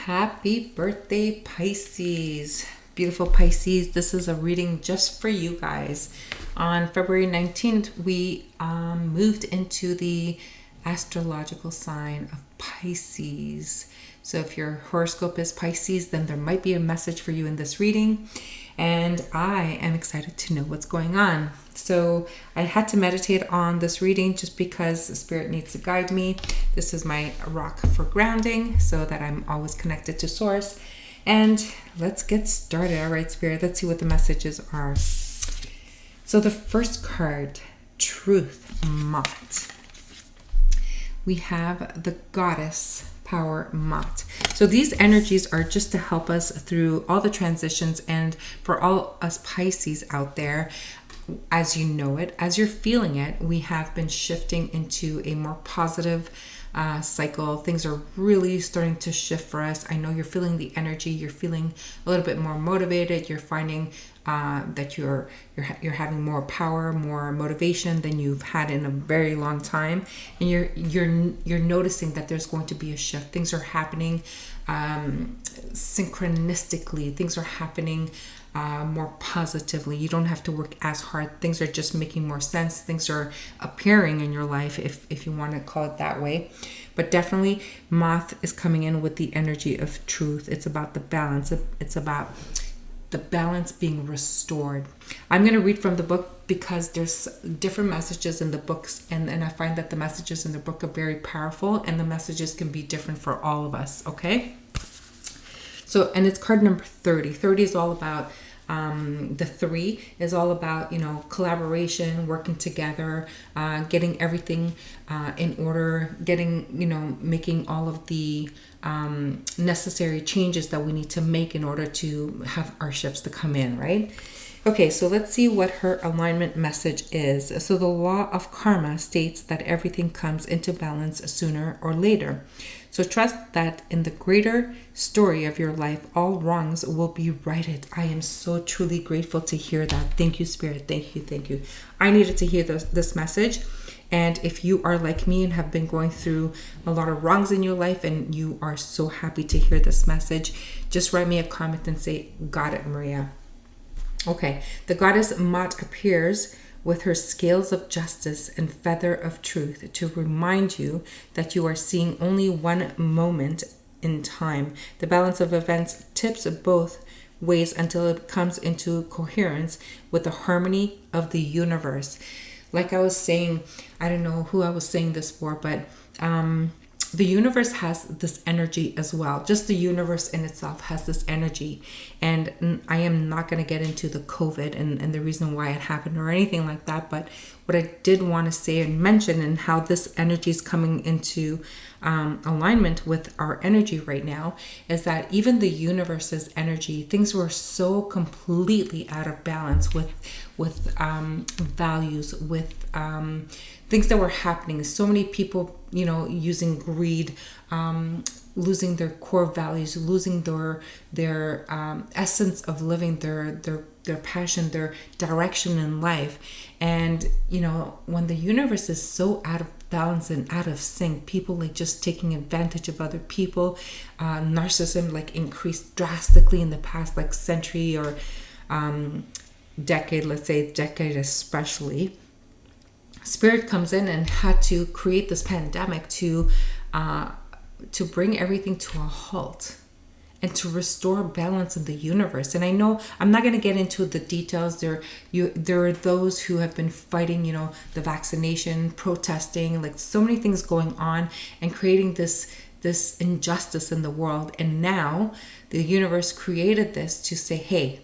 Happy birthday, Pisces. Beautiful Pisces. This is a reading just for you guys. On February 19th, we moved into the astrological sign of Pisces. So if your horoscope is Pisces, then there might be a message for you in this reading. And I am excited to know what's going on. So I had to meditate on this reading just because the Spirit needs to guide me. This is my rock for grounding so that I'm always connected to Source. And let's get started. All right, Spirit, let's see what the messages are. So the first card, Truth Mott. We have the Goddess Power Mott. So these energies are just to help us through all the transitions, and for all us Pisces out there, as you know it, as you're feeling it, we have been shifting into a more positive cycle. Things are really starting to shift for us. I know you're feeling the energy. You're feeling a little bit more motivated. You're finding that you're having more power, more motivation than you've had in a very long time, and you're noticing that there's going to be a shift. Things are happening synchronistically. Things are happening more positively. You don't have to work as hard. Things are just making more sense. Things are appearing in your life, if you want to call it that way. But definitely Moth is coming in with the energy of truth. It's about the balance. It's about the balance being restored. I'm going to read from the book because there's different messages in the books, and I find that the messages in the book are very powerful, and the messages can be different for all of us, okay? So, and it's card number 30. 30 is all about, the 3 is all about, collaboration, working together, getting everything in order, making all of the necessary changes that we need to make in order to have our ships to come in, right? Okay, so let's see what her alignment message is. So the law of karma states that everything comes into balance sooner or later. So trust that in the greater story of your life, all wrongs will be righted. I am so truly grateful to hear that. Thank you, Spirit. Thank you. Thank you. I needed to hear this message. And if you are like me and have been going through a lot of wrongs in your life and you are so happy to hear this message, just write me a comment and say, got it, Maria. Okay, the goddess Mott appears with her scales of justice and feather of truth to remind you that you are seeing only one moment in time. The balance of events tips both ways until it comes into coherence with the harmony of the universe. Like I was saying, I don't know who I was saying this for, but the universe has this energy as well. Just the universe in itself has this energy. And I am not going to get into the COVID and the reason why it happened or anything like that. But what I did want to say and mention, and how this energy is coming into alignment with our energy right now, is that even the universe's energy, things were so completely out of balance with values, with things that were happening. So many people, using greed, losing their core values, losing their essence of living, their passion, their direction in life. And when the universe is so out of balance and out of sync, people just taking advantage of other people. Narcissism increased drastically in the past century or decade, let's say decade especially. Spirit comes in and had to create this pandemic to bring everything to a halt and to restore balance in the universe. And I know I'm not going to get into the details. There are those who have been fighting, the vaccination, protesting, so many things going on and creating this injustice in the world. And now the universe created this to say, hey,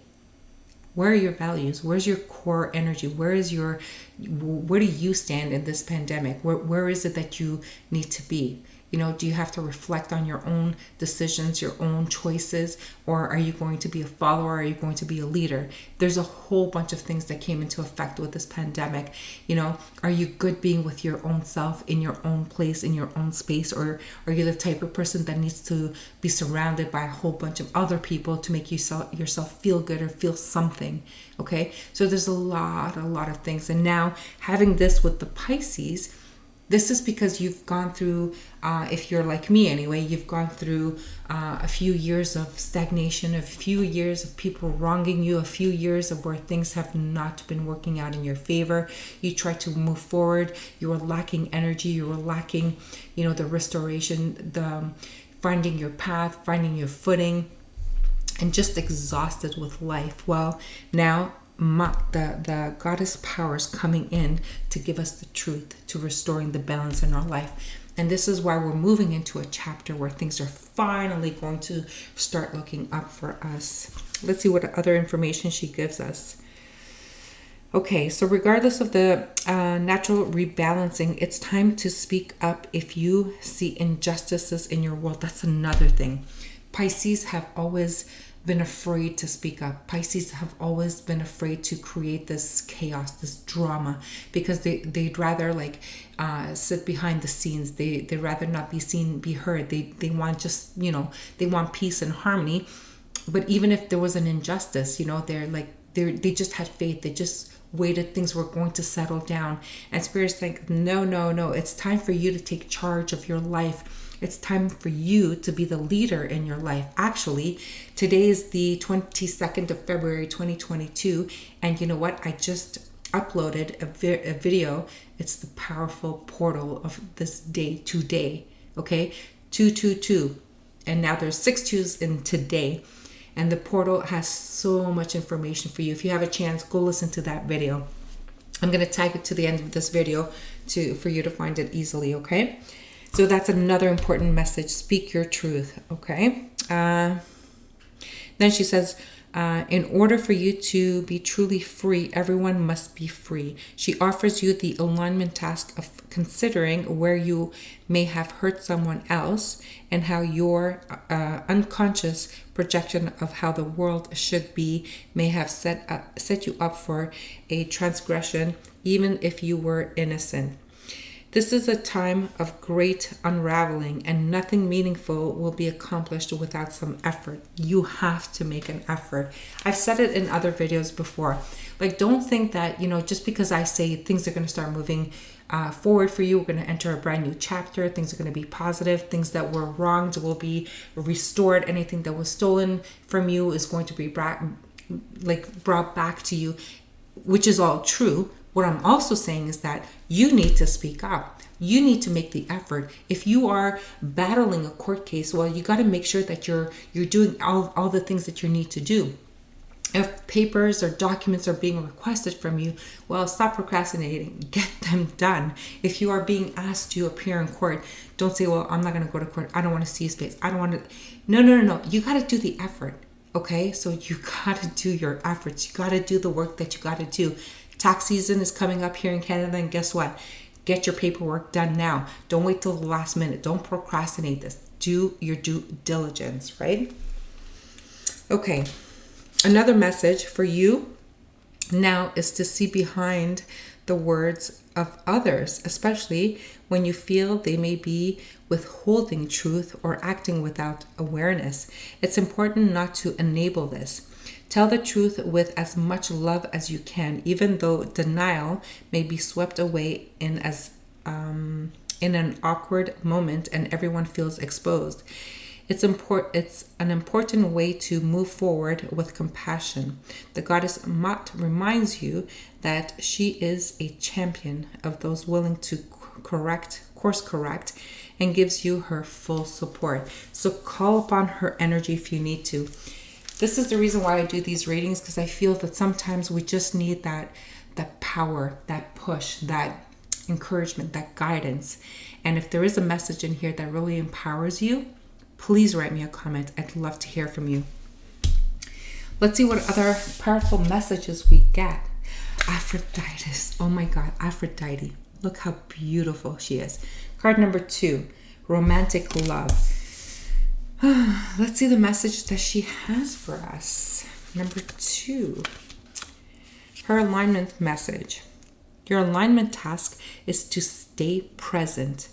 where are your values? Where's your core energy? Where do you stand in this pandemic? Where is it that you need to be? Do you have to reflect on your own decisions, your own choices, or are you going to be a follower? Are you going to be a leader? There's a whole bunch of things that came into effect with this pandemic. Are you good being with your own self in your own place, in your own space, or are you the type of person that needs to be surrounded by a whole bunch of other people to make yourself feel good or feel something? Okay, so there's a lot of things. And now having this with the Pisces, This is because you've gone through, if you're like me anyway, you've gone through a few years of stagnation, a few years of people wronging you, a few years of where things have not been working out in your favor. You tried to move forward. You were lacking energy. You were lacking, the restoration, the finding your path, finding your footing, and just exhausted with life. Well, now the goddess power is coming in to give us the truth, to restoring the balance in our life. And this is why we're moving into a chapter where things are finally going to start looking up for us. Let's see what other information she gives us. Okay, so regardless of the natural rebalancing, it's time to speak up if you see injustices in your world. That's another thing. Pisces have always been afraid to speak up. Pisces have always been afraid to create this chaos, this drama, because they'd rather sit behind the scenes. They'd rather not be seen, be heard. They want just, they want peace and harmony. But even if there was an injustice, they just had faith. They just waited, things were going to settle down. And Spirit's like, no. It's time for you to take charge of your life. It's time for you to be the leader in your life. Actually, today is the 22nd of February, 2022. And you know what? I just uploaded a video. It's the powerful portal of this day, today. Okay? 222. And now there's 6 2s in today. And the portal has so much information for you. If you have a chance, go listen to that video. I'm going to tag it to the end of this video for you to find it easily, okay? So that's another important message. Speak your truth, okay? Then she says, in order for you to be truly free, everyone must be free. She offers you the alignment task of considering where you may have hurt someone else and how your unconscious projection of how the world should be may have set you up for a transgression, even if you were innocent. This is a time of great unraveling, and nothing meaningful will be accomplished without some effort. You have to make an effort. I've said it in other videos before. Don't think that, just because I say things are going to start moving forward for you, we're going to enter a brand new chapter, things are going to be positive, things that were wronged will be restored, anything that was stolen from you is going to be brought back to you, which is all true. What I'm also saying is that you need to speak up. You need to make the effort. If you are battling a court case, well, you got to make sure that you're doing all the things that you need to do. If papers or documents are being requested from you, well, stop procrastinating. Get them done. If you are being asked to appear in court, don't say, well, I'm not going to go to court. I don't want to see his face. I don't want to. No. You got to do the effort. Okay? So you got to do your efforts. You got to do the work that you got to do. Tax season is coming up here in Canada, and guess what? Get your paperwork done now. Don't wait till the last minute. Don't procrastinate this. Do your due diligence, right? Okay. Another message for you now is to see behind the words of others, especially when you feel they may be withholding truth or acting without awareness. It's important not to enable this. Tell the truth with as much love as you can, even though denial may be swept away in an awkward moment and everyone feels exposed. It's an important way to move forward with compassion. The goddess Mat reminds you that she is a champion of those willing to course correct, and gives you her full support. So call upon her energy if you need to. This is the reason why I do these readings, because I feel that sometimes we just need that power, that push, that encouragement, that guidance. And if there is a message in here that really empowers you, please write me a comment. I'd love to hear from you. Let's see what other powerful messages we get. Aphrodite. Oh my God, Aphrodite. Look how beautiful she is. Card number 2, romantic love. Let's see the message that she has for us. Number 2, her alignment message. Your alignment task is to stay present,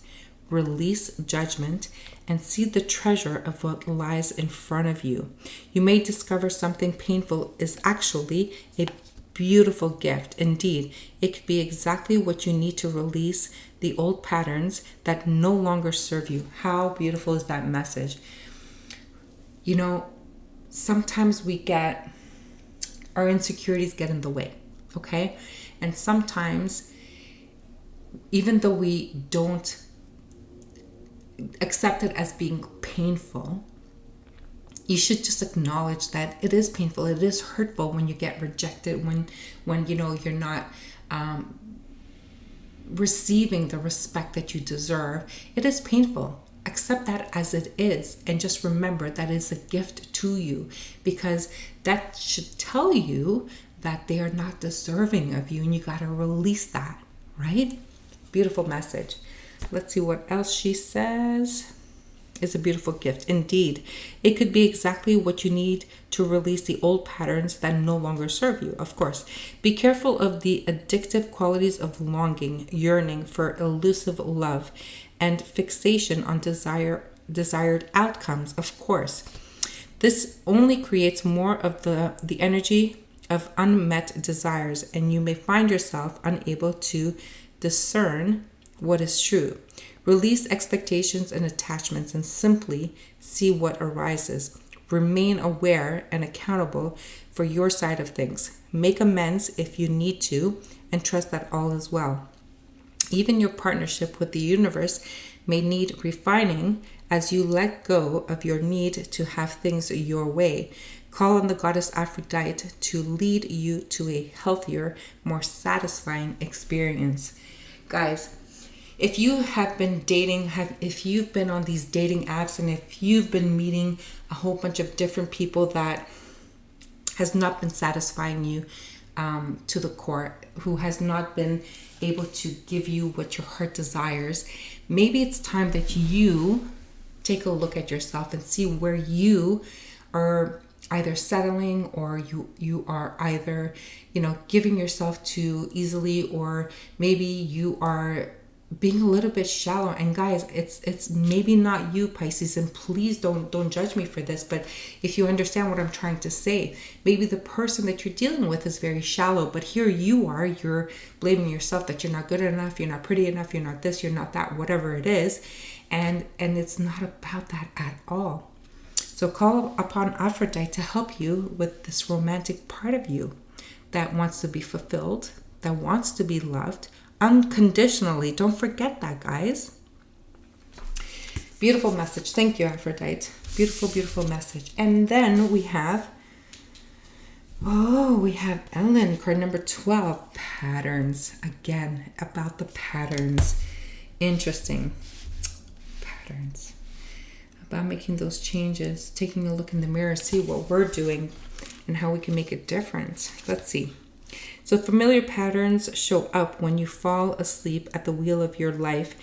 release judgment, and see the treasure of what lies in front of you. You may discover something painful is actually a beautiful gift. Indeed, it could be exactly what you need to release the old patterns that no longer serve you. How beautiful is that message? You know, sometimes our insecurities get in the way, okay? And sometimes, even though we don't accept it as being painful, you should just acknowledge that it is painful. It is hurtful when you get rejected, when you know you're not receiving the respect that you deserve. It is painful. Accept that as it is, and just remember that it's a gift to you, because that should tell you that they are not deserving of you, and you got to release that, right? Beautiful message. Let's see what else she says. It's a beautiful gift. Indeed, it could be exactly what you need to release the old patterns that no longer serve you. Of course, be careful of the addictive qualities of longing, yearning for elusive love, and fixation on desired outcomes. Of course, this only creates more of the energy of unmet desires, and you may find yourself unable to discern what is true. Release expectations and attachments and simply see what arises. Remain aware and accountable for your side of things. Make amends if you need to, and trust that all is well. Even your partnership with the universe may need refining as you let go of your need to have things your way. Call on the goddess Aphrodite to lead you to a healthier, more satisfying experience. Guys, if you have been dating, if you've been on these dating apps, and if you've been meeting a whole bunch of different people that has not been satisfying you to the core, who has not been able to give you what your heart desires, maybe it's time that you take a look at yourself and see where you are either settling, or you are either, giving yourself too easily, or maybe you are being a little bit shallow. And guys, it's maybe not you, Pisces, and please don't judge me for this, but if you understand what I'm trying to say, maybe the person that you're dealing with is very shallow, but here you're blaming yourself that you're not good enough, you're not pretty enough, you're not this, you're not that, whatever it is, and it's not about that at all. So call upon Aphrodite to help you with this romantic part of you that wants to be fulfilled, that wants to be loved unconditionally. Don't forget that, guys. Beautiful message. Thank you, Aphrodite. Beautiful, beautiful message. And then we have Ellen, card number 12, patterns. Again, about the patterns. Interesting. Patterns. About making those changes, taking a look in the mirror, see what we're doing and how we can make a difference. Let's see. So familiar patterns show up when you fall asleep at the wheel of your life,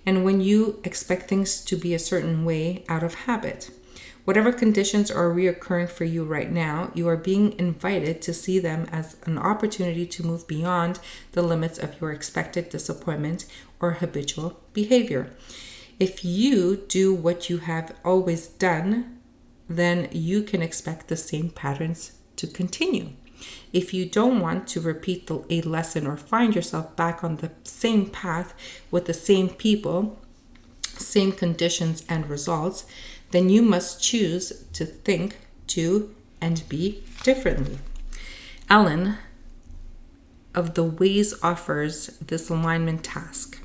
and when you expect things to be a certain way out of habit. Whatever conditions are reoccurring for you right now, you are being invited to see them as an opportunity to move beyond the limits of your expected disappointment or habitual behavior. If you do what you have always done, then you can expect the same patterns to continue. If you don't want to repeat a lesson or find yourself back on the same path with the same people, same conditions and results, then you must choose to think, do, and be differently. Ellen of the Ways offers this alignment task.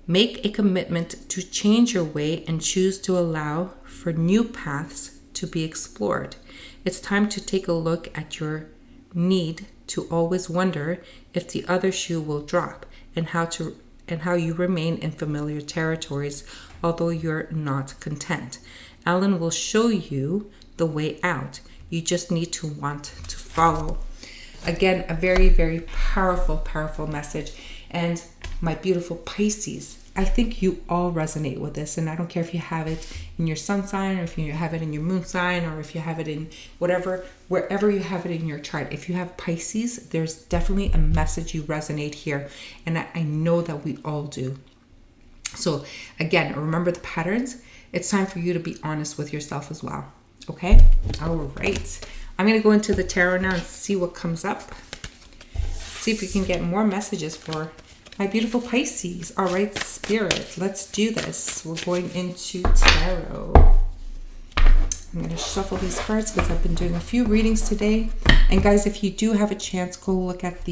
Make a commitment to change your way and choose to allow for new paths to be explored. It's time to take a look at your need to always wonder if the other shoe will drop, and how you remain in familiar territories although you're not content. Ellen will show you the way out. You just need to want to follow. Again, a very, very powerful, powerful message. And my beautiful Pisces, I think you all resonate with this, and I don't care if you have it in your sun sign, or if you have it in your moon sign, or if you have it in wherever you have it in your chart. If you have Pisces, there's definitely a message you resonate here, and I know that we all do. So again, remember the patterns. It's time for you to be honest with yourself as well. Okay? All right. I'm going to go into the tarot now and see what comes up. see if we can get more messages for my beautiful Pisces. All right, Spirit, let's do this. We're going into tarot. I'm going to shuffle these cards because I've been doing a few readings today. And guys, if you do have a chance, go look at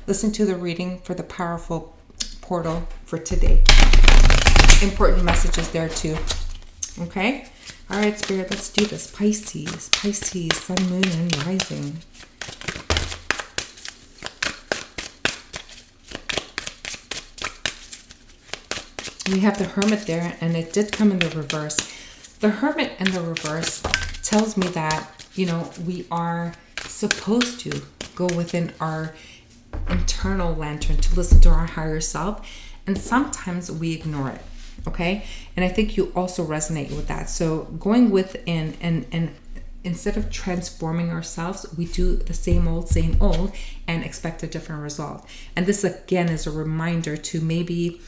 listen to the reading for the powerful portal for today. Important messages there too. Okay? All right, Spirit, let's do this. Pisces, Sun, Moon, and Rising. We have the Hermit there, and it did come in the reverse. The Hermit in the reverse tells me that, we are supposed to go within our internal lantern to listen to our higher self, and sometimes we ignore it, okay? And I think you also resonate with that. So going within and instead of transforming ourselves, we do the same old, and expect a different result. And this, again, is a reminder to maybe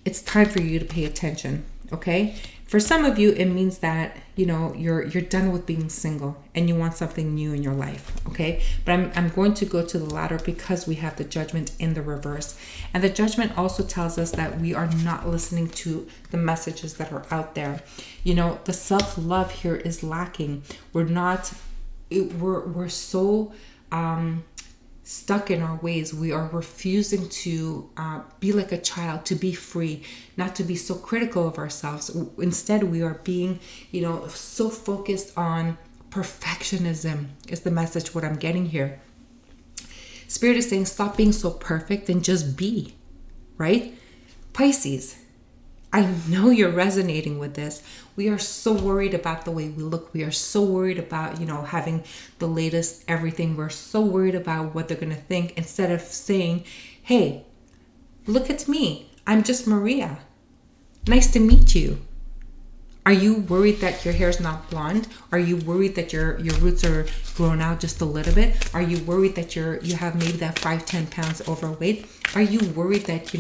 it's time for you to pay attention, okay? For some of you, it means that, you're done with being single and you want something new in your life, okay? But I'm going to go to the latter because we have the Judgment in the reverse. And the Judgment also tells us that we are not listening to the messages that are out there. The self-love here is lacking. We're so stuck in our ways. We are refusing to be like a child, to be free, not to be so critical of ourselves. Instead, we are being, so focused on perfectionism is the message, what I'm getting here. Spirit is saying, stop being so perfect and just be, right? Pisces, I know you're resonating with this. We are so worried about the way we look. We are so worried about, having the latest everything. We're so worried about what they're going to think, instead of saying, hey, look at me. I'm just Maria. Nice to meet you. Are you worried that your hair is not blonde? Are you worried that your roots are grown out just a little bit? Are you worried that you have maybe that 5-10 pounds overweight? Are you worried that,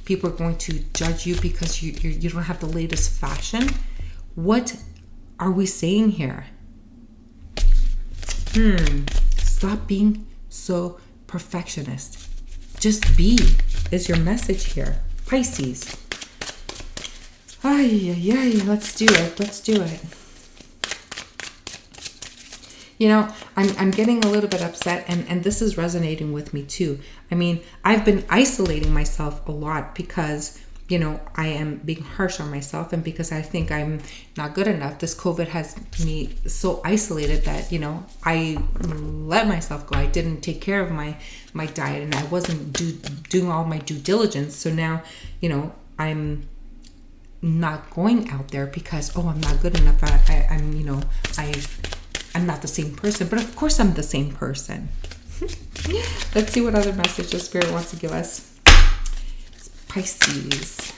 people are going to judge you because you don't have the latest fashion? What are we saying here? Stop being so perfectionist. Just be is your message here. Pisces. Let's do it. I'm getting a little bit upset, and this is resonating with me too. I mean, I've been isolating myself a lot because, I am being harsh on myself, and because I think I'm not good enough. This COVID has me so isolated that, I let myself go. I didn't take care of my diet, and I wasn't doing all my due diligence. So now, I'm not going out there because, I'm not good enough. I'm not the same person, but of course I'm the same person. Let's see what other messages Spirit wants to give us. Pisces.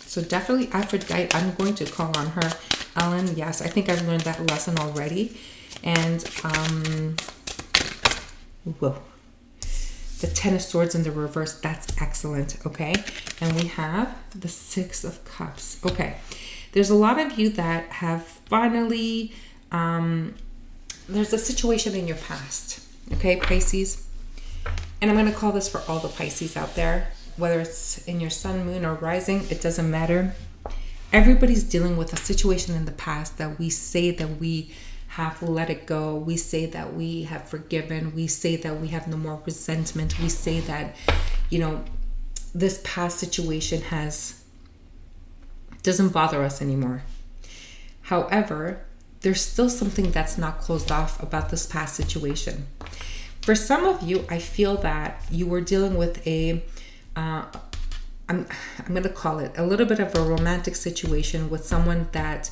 So definitely Aphrodite. I'm going to call on her. Ellen, yes, I think I've learned that lesson already. And the Ten of Swords in the reverse, that's excellent, okay? And we have the Six of Cups. Okay, there's a lot of you that have finally, there's a situation in your past, okay, Pisces? And I'm going to call this for all the Pisces out there, whether it's in your sun, moon, or rising, it doesn't matter. Everybody's dealing with a situation in the past that we say that we have let it go. We say that we have forgiven. We say that we have no more resentment. We say that, this past situation doesn't bother us anymore. However, there's still something that's not closed off about this past situation. For some of you, I feel that you were dealing with I'm going to call it a little bit of a romantic situation with someone that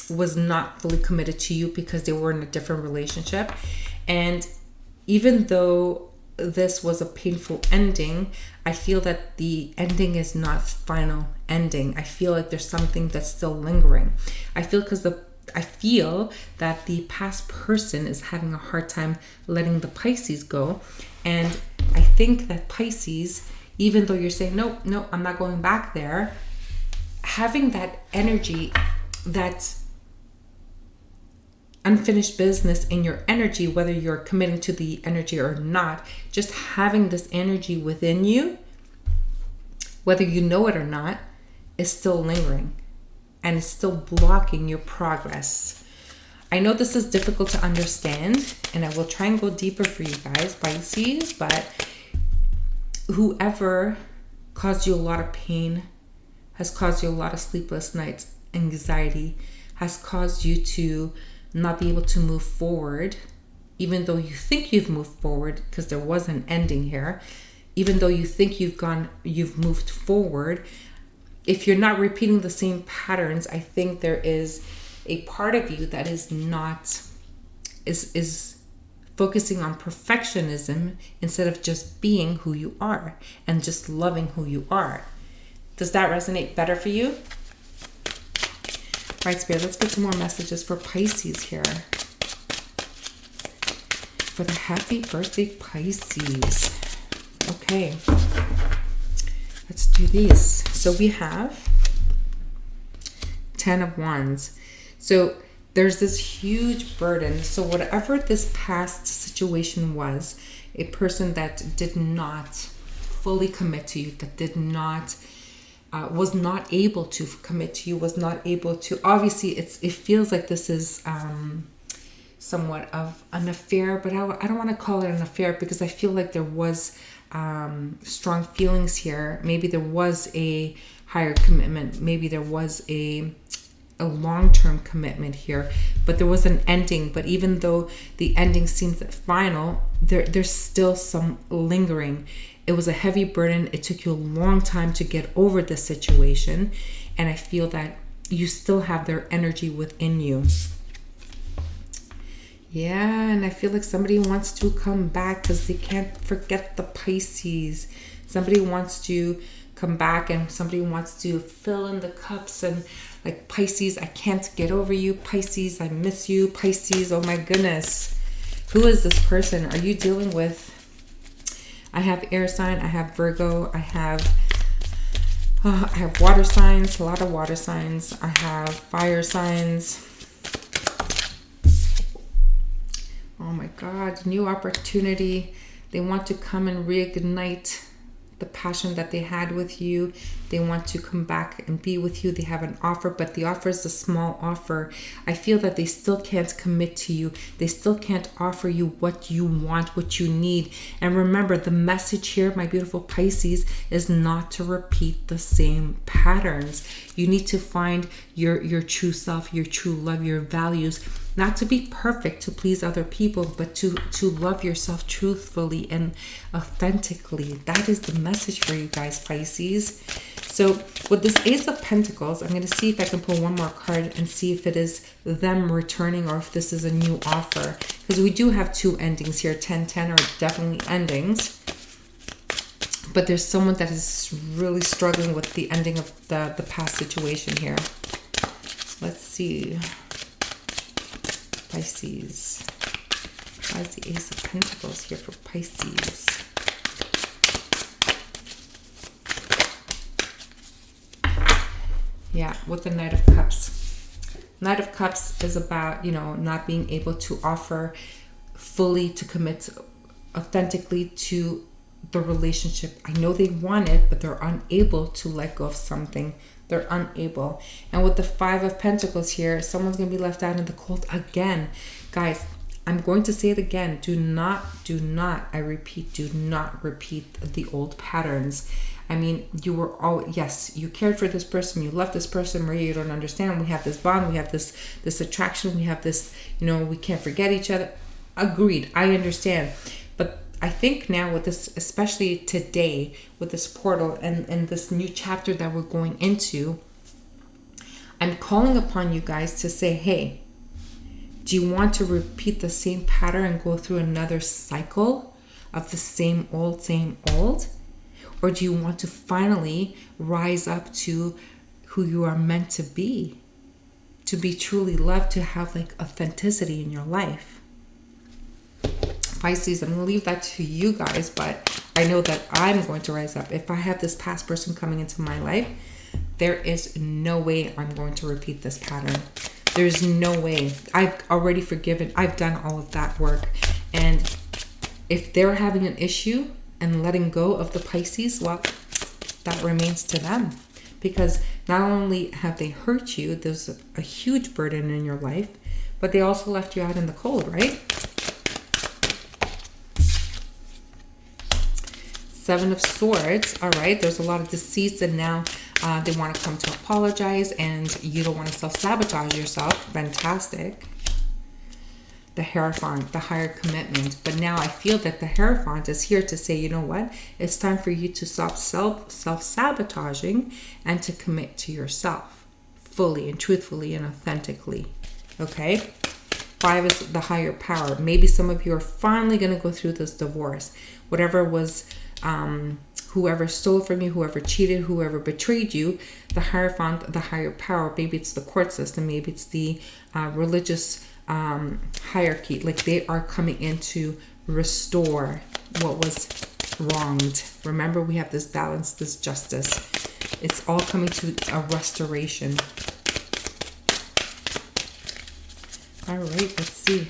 was not fully committed to you because they were in a different relationship. And even though this was a painful ending, I feel that the ending is not final ending. I feel like there's something that's still lingering. I feel that the past person is having a hard time letting the Pisces go. And I think that Pisces, even though you're saying, no, I'm not going back there, having that energy that unfinished business in your energy, whether you're committing to the energy or not. Just having this energy within you, whether you know it or not, is still lingering and is still blocking your progress. I know this is difficult to understand, and I will try and go deeper for you guys, Pisces, but whoever caused you a lot of pain, has caused you a lot of sleepless nights, anxiety, has caused you to not be able to move forward, even though you think you've moved forward, because there was an ending here. Even though you think you've moved forward, if you're not repeating the same patterns, I think there is a part of you that is not, is focusing on perfectionism instead of just being who you are and just loving who you are. Does that resonate better for you? All right, Spirit, let's get some more messages for Pisces here. For the happy birthday, Pisces. Okay, let's do these. So we have 10 of Wands. So there's this huge burden. So whatever this past situation was, a person that did not fully commit to you, that did not was not able to commit to you, was not able to, obviously it feels like this is somewhat of an affair, but I don't want to call it an affair, because I feel like there was strong feelings here. Maybe there was a higher commitment, maybe there was a long-term commitment here, but there was an ending. But even though the ending seems final, there's still some lingering. It was a heavy burden. It took you a long time to get over the situation, and I feel that you still have their energy within you. Yeah, and I feel like somebody wants to come back because they can't forget the Pisces. Somebody wants to come back, and somebody wants to fill in the cups, and like, Pisces, I can't get over you. Pisces, I miss you. Pisces, oh my goodness. Who is this person? Are you dealing with? I have air sign, I have Virgo, I have water signs, a lot of water signs. I have fire signs. Oh my God, new opportunity. They want to come and reignite the passion that they had with you. They want to come back and be with you. They have an offer, but the offer is a small offer. I feel that they still can't commit to you. They still can't offer you what you want, what you need. And remember, the message here, my beautiful Pisces, is not to repeat the same patterns. You need to find your true self, your true love, your values. Not to be perfect to please other people, but to love yourself truthfully and authentically. That is the message for you guys, Pisces. So with this Ace of Pentacles, I'm going to see if I can pull one more card and see if it is them returning or if this is a new offer. Because we do have two endings here. 10-10 are definitely endings. But there's someone that is really struggling with the ending of the past situation here. Let's see. Pisces. Why is the Ace of Pentacles here for Pisces? Yeah, with the Knight of Cups. Knight of Cups is about, not being able to offer fully, to commit authentically to the relationship. I know they want it, but they're unable to let go of something. They're unable. And with the Five of Pentacles here, someone's going to be left out in the cold again. Guys, I'm going to say it again. Do not, I repeat, do not repeat the old patterns. I mean, you were all, yes, you cared for this person, you loved this person, Maria, you don't understand. We have this bond, we have this attraction, we have this, we can't forget each other. Agreed, I understand. But I think now with this, especially today, with this portal and this new chapter that we're going into, I'm calling upon you guys to say, hey, do you want to repeat the same pattern and go through another cycle of the same old? Or do you want to finally rise up to who you are meant to be truly loved, to have like authenticity in your life? Pisces, I'm going to leave that to you guys, but I know that I'm going to rise up. If I have this past person coming into my life, there is no way I'm going to repeat this pattern. There's no way. I've already forgiven. I've done all of that work. And if they're having an issue and letting go of the Pisces, well, that remains to them. Because not only have they hurt you, there's a huge burden in your life, but they also left you out in the cold, right? Seven of Swords. All right, there's a lot of deceit, and now they want to come to apologize, and you don't want to self-sabotage yourself. Fantastic. The Hierophant, the higher commitment. But now I feel that the Hierophant is here to say, you know what? It's time for you to stop self-sabotaging and to commit to yourself fully and truthfully and authentically. Okay? 5 is the higher power. Maybe some of you are finally going to go through this divorce. Whatever was, whoever stole from you, whoever cheated, whoever betrayed you, the Hierophant, the higher power, maybe it's the court system, maybe it's the religious hierarchy. Like they are coming in to restore what was wronged. Remember, we have this balance, this justice. It's all coming to a restoration. All right, let's see.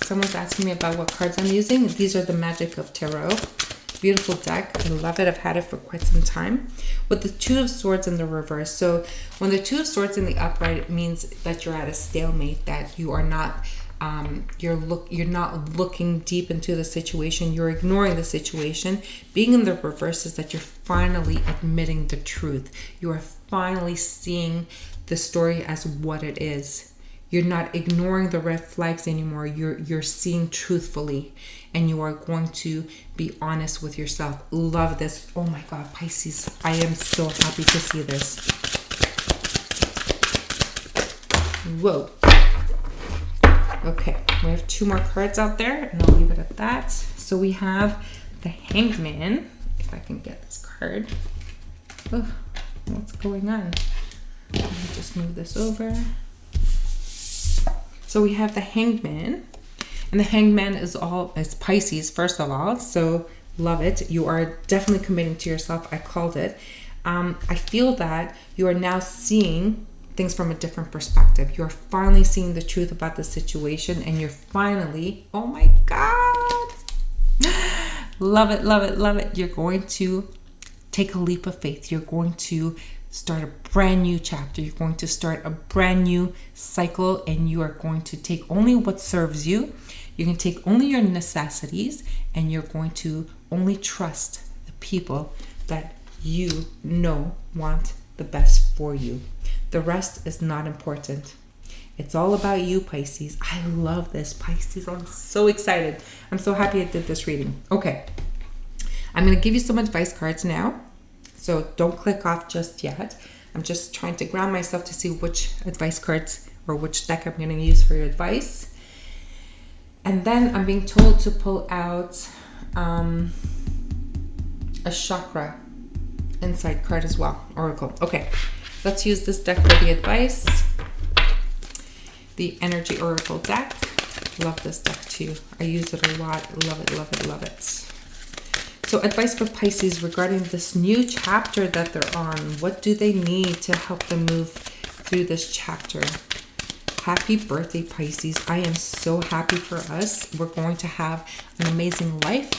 Someone's asking me about what cards I'm using. These are the Magic of Tarot. Beautiful deck. I love it. I've had it for quite some time. With the Two of Swords in the reverse. So when the Two of Swords in the upright, it means that you're at a stalemate, that you are not you're not looking deep into the situation. You're ignoring the situation. Being in the reverse is that you're finally admitting the truth. You are finally seeing the story as what it is. You're not ignoring the red flags anymore. You're seeing truthfully, and you are going to be honest with yourself. Love this. Oh my God, Pisces. I am so happy to see this. Whoa. Okay, we have 2 more cards out there, and I'll leave it at that. So we have the Hanged Man. If I can get this card. Oh, what's going on? Let me just move this over. So we have the Hanged Man, and the Hanged Man is Pisces, first of all. So love it. You are definitely committing to yourself. I called it. I feel that you are now seeing things from a different perspective. You're finally seeing the truth about the situation, and you're finally, oh my God, love it, love it, love it. You're going to take a leap of faith. You're going to start a brand new chapter. You're going to start a brand new cycle, and you are going to take only what serves you. You can take only your necessities, and you're going to only trust the people that you know want the best for you. The rest is not important. It's all about you, Pisces. I love this, Pisces. I'm so excited. I'm so happy I did this reading. Okay. I'm going to give you some advice cards now. So don't click off just yet. I'm just trying to ground myself to see which advice cards or which deck I'm going to use for your advice. And then I'm being told to pull out a chakra insight card as well. Oracle. Okay. Let's use this deck for the advice. The Energy Oracle deck. Love this deck too. I use it a lot. Love it, love it, love it. So advice for Pisces regarding this new chapter that they're on. What do they need to help them move through this chapter? Happy birthday, Pisces. I am so happy for us. We're going to have an amazing life.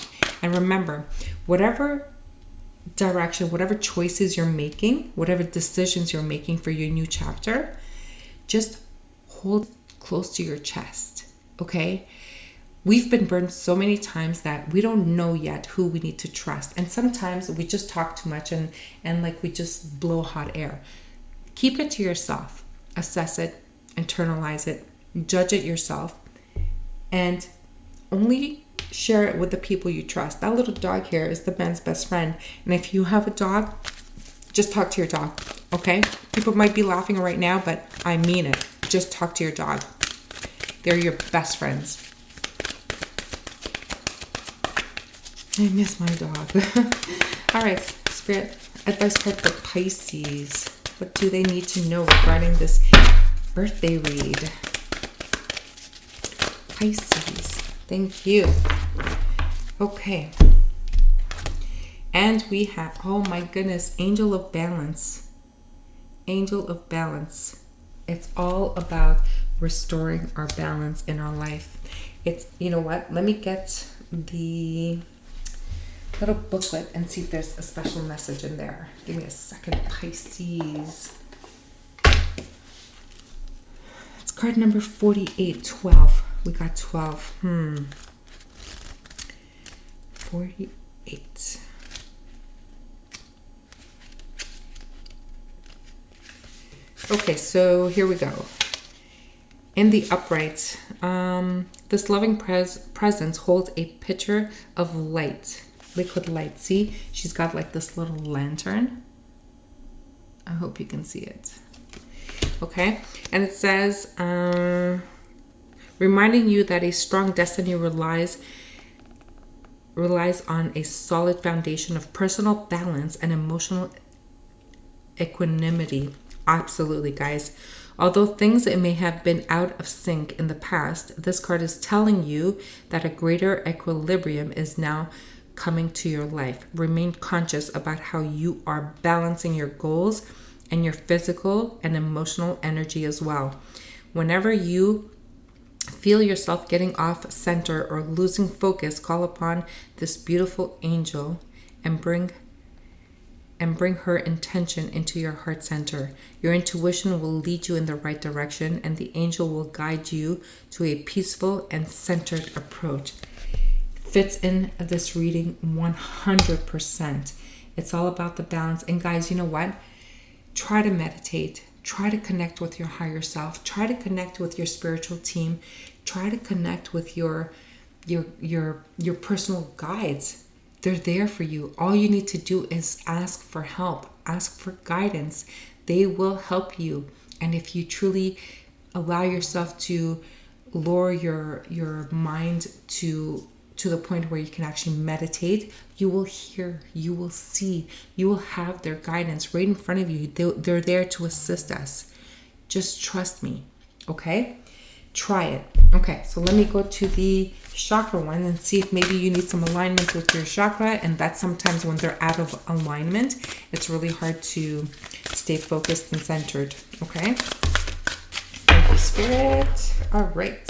And remember, whatever direction, whatever choices you're making, whatever decisions you're making for your new chapter, just hold close to your chest, okay? We've been burned so many times that we don't know yet who we need to trust. And sometimes we just talk too much and like we just blow hot air. Keep it to yourself. Assess it, internalize it, judge it yourself, and only share it with the people you trust. That little dog here is the man's best friend. And if you have a dog, just talk to your dog, okay? People might be laughing right now, but I mean it. Just talk to your dog. They're your best friends. I miss my dog. All right, Spirit, advice card for Pisces. What do they need to know regarding this birthday read? Pisces, thank you. Okay. And we have, oh my goodness, Angel of Balance. Angel of Balance. It's all about restoring our balance in our life. It's, you know what? Let me get the little booklet and see if there's a special message in there. Give me a second, Pisces. It's card number 48, 12. We got 12. 48. Okay, so here we go. In the upright, this loving presence holds a pitcher of light, liquid light. See, she's got like this little lantern. I hope you can see it. Okay, and it says, reminding you that a strong destiny relies on a solid foundation of personal balance and emotional equanimity. Absolutely, guys. Although things may have been out of sync in the past, this card is telling you that a greater equilibrium is now coming to your life. Remain conscious about how you are balancing your goals and your physical and emotional energy as well. Whenever you feel yourself getting off center or losing focus, call upon this beautiful angel and bring her intention into your heart center. Your intuition will lead you in the right direction, and the angel will guide you to a peaceful and centered approach. Fits in this reading 100%. It's all about the balance. And guys, you know what? Try to meditate. Try to connect with your higher self. Try to connect with your spiritual team. Try to connect with your personal guides. They're there for you. All you need to do is ask for help, ask for guidance. They will help you. And if you truly allow yourself to lower your mind to the point where you can actually meditate, you will hear, you will see, you will have their guidance right in front of you. They're there to assist us. Just trust me, okay? Try it. Okay, so let me go to the chakra one and see if maybe you need some alignment with your chakra. And that's sometimes when they're out of alignment, it's really hard to stay focused and centered. Okay. Thank you, Spirit. All right.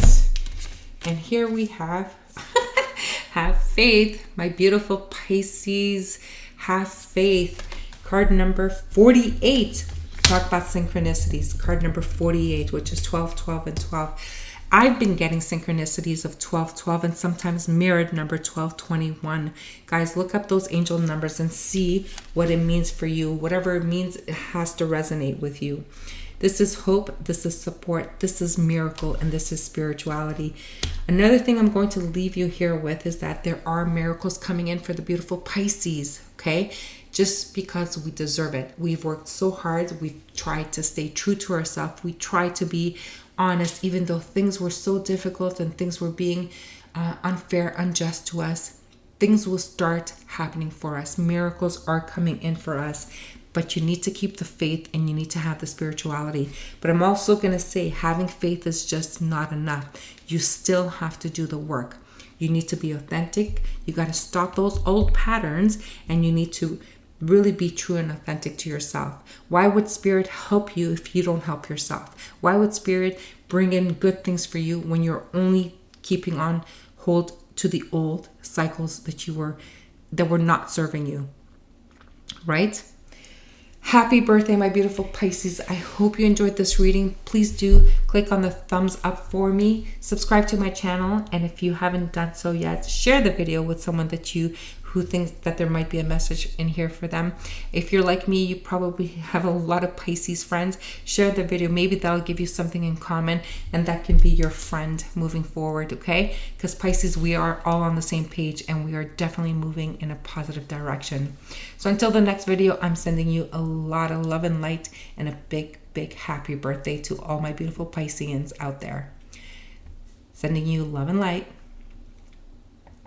And here we have have faith, my beautiful Pisces. Have faith. Card number 48. Talk about synchronicities. Card number 48, which is 12, 12, and 12. I've been getting synchronicities of 12, 12, and sometimes mirrored number 12, 21. Guys, look up those angel numbers and see what it means for you. Whatever it means, it has to resonate with you. This is hope, this is support, this is miracle, and this is spirituality. Another thing I'm going to leave you here with is that there are miracles coming in for the beautiful Pisces, okay? Just because we deserve it. We've worked so hard. We've tried to stay true to ourselves. We tried to be honest, even though things were so difficult and things were being unfair, unjust to us. Things will start happening for us. Miracles are coming in for us. But you need to keep the faith and you need to have the spirituality. But I'm also going to say having faith is just not enough. You still have to do the work. You need to be authentic. You got to stop those old patterns and you need to really be true and authentic to yourself. Why would Spirit help you if you don't help yourself? Why would Spirit bring in good things for you when you're only keeping on hold to the old cycles that were not serving you? Right? Happy birthday, my beautiful Pisces. I hope you enjoyed this reading. Please do click on the thumbs up for me. Subscribe to my channel. And if you haven't done so yet, share the video with someone who thinks that there might be a message in here for them. If you're like me, you probably have a lot of Pisces friends. Share the video. Maybe that'll give you something in common and that can be your friend moving forward, okay? Because Pisces, we are all on the same page and we are definitely moving in a positive direction. So until the next video, I'm sending you a lot of love and light and a big, big happy birthday to all my beautiful Pisceans out there. Sending you love and light.